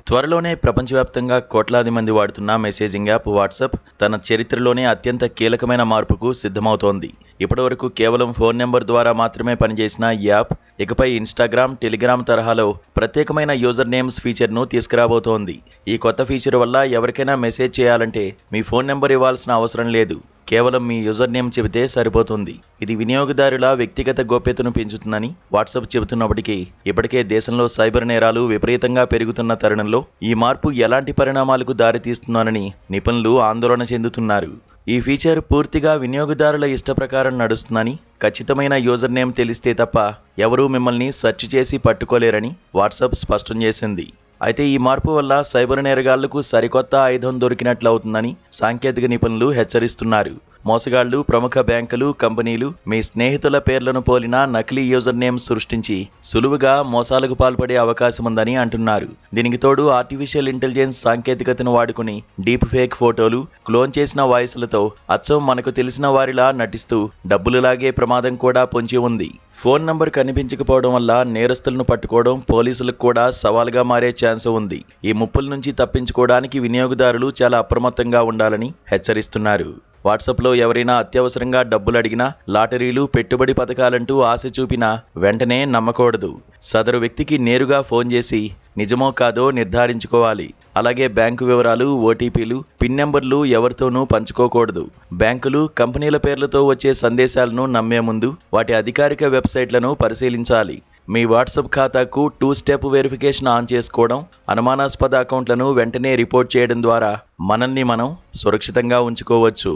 త్వరలోనే ప్రపంచవ్యాప్తంగా కోట్లాది మంది వాడుతున్న మెసేజింగ్ యాప్ వాట్సాప్ తన చరిత్రలోనే అత్యంత కీలకమైన మార్పుకు సిద్ధమవుతోంది. ఇప్పటివరకు కేవలం ఫోన్ నెంబర్ ద్వారా మాత్రమే పనిచేసిన ఈ యాప్ ఇకపై ఇన్స్టాగ్రామ్, టెలిగ్రామ్ తరహాలో ప్రత్యేకమైన యూజర్ నేమ్స్ ఫీచర్ను తీసుకురాబోతోంది. ఈ కొత్త ఫీచర్ వల్ల ఎవరికైనా మెసేజ్ చేయాలంటే మీ ఫోన్ నెంబర్ ఇవ్వాల్సిన అవసరం లేదు. కేవలం మీ యూజర్ నేమ్ చెబితే సరిపోతుంది. ఇది వినియోగదారుల వ్యక్తిగత గోప్యతను పెంచుతుందని వాట్సాప్ చెబుతున్నప్పటికీ ఇప్పటికే దేశంలో సైబర్ నేరాలు విపరీతంగా పెరుగుతున్న తరుణంలో ఈ మార్పు ఎలాంటి పరిణామాలకు దారితీస్తుందోనని నిపుణులు ఆందోళన చెందుతున్నారు. ఈ ఫీచర్ పూర్తిగా వినియోగదారుల ఇష్టప్రకారం నడుస్తుందని, ఖచ్చితమైన యూజర్ నేమ్ తెలిస్తే తప్ప ఎవరూ మిమ్మల్ని సెర్చ్ చేసి పట్టుకోలేరని వాట్సాప్ స్పష్టం చేసింది. అయితే ఈ మార్పు వల్ల సైబర్ నేరగాళ్లకు సరికొత్త ఆయుధం దొరికినట్లవుతుందని సాంకేతిక నిపుణులు హెచ్చరిస్తున్నారు. మోసగాళ్లు ప్రముఖ బ్యాంకులు, కంపెనీలు మీ స్నేహితుల పేర్లను పోలిన నకిలీ యూజర్ నేమ్స్ సృష్టించి సులువుగా మోసాలకు పాల్పడే అవకాశం ఉందని అంటున్నారు. దీనికి తోడు ఆర్టిఫిషియల్ ఇంటెలిజెన్స్ సాంకేతికతను వాడుకుని డీప్ ఫేక్ ఫోటోలు, క్లోన్ చేసిన వాయిస్లతో అచ్చం మనకు తెలిసిన వారిలా నటిస్తూ డబ్బులు లాగే ప్రమాదం కూడా పొంచి ఉంది. ఫోన్ నంబర్ కనిపించకపోవడం వల్ల నేరస్తులను పట్టుకోవడం పోలీసులకు కూడా సవాల్గా మారే ఛాన్స్ ఉంది. ఈ ముప్పుల నుంచి తప్పించుకోవడానికి వినియోగదారులు చాలా అప్రమత్తంగా ఉండాలని హెచ్చరిస్తున్నారు. వాట్సాప్లో ఎవరైనా అత్యవసరంగా డబ్బులు అడిగినా, లాటరీలు, పెట్టుబడి పథకాలంటూ ఆశ చూపినా వెంటనే నమ్మకూడదు. సదరు వ్యక్తికి నేరుగా ఫోన్ చేసి నిజమో కాదో నిర్ధారించుకోవాలి. అలాగే బ్యాంకు వివరాలు, ఓటీపీలు, పిన్ నెంబర్లు ఎవరితోనూ పంచుకోకూడదు. బ్యాంకులు, కంపెనీల పేర్లతో వచ్చే సందేశాలను నమ్మే ముందు వాటి అధికారిక వెబ్సైట్లను పరిశీలించాలి. మీ వాట్సాప్ ఖాతాకు 2 స్టెప్ వెరిఫికేషన్ ఆన్ చేసుకోవడం, అనుమానాస్పద అకౌంట్లను వెంటనే రిపోర్ట్ చేయడం ద్వారా మనల్ని మనం సురక్షితంగా ఉంచుకోవచ్చు.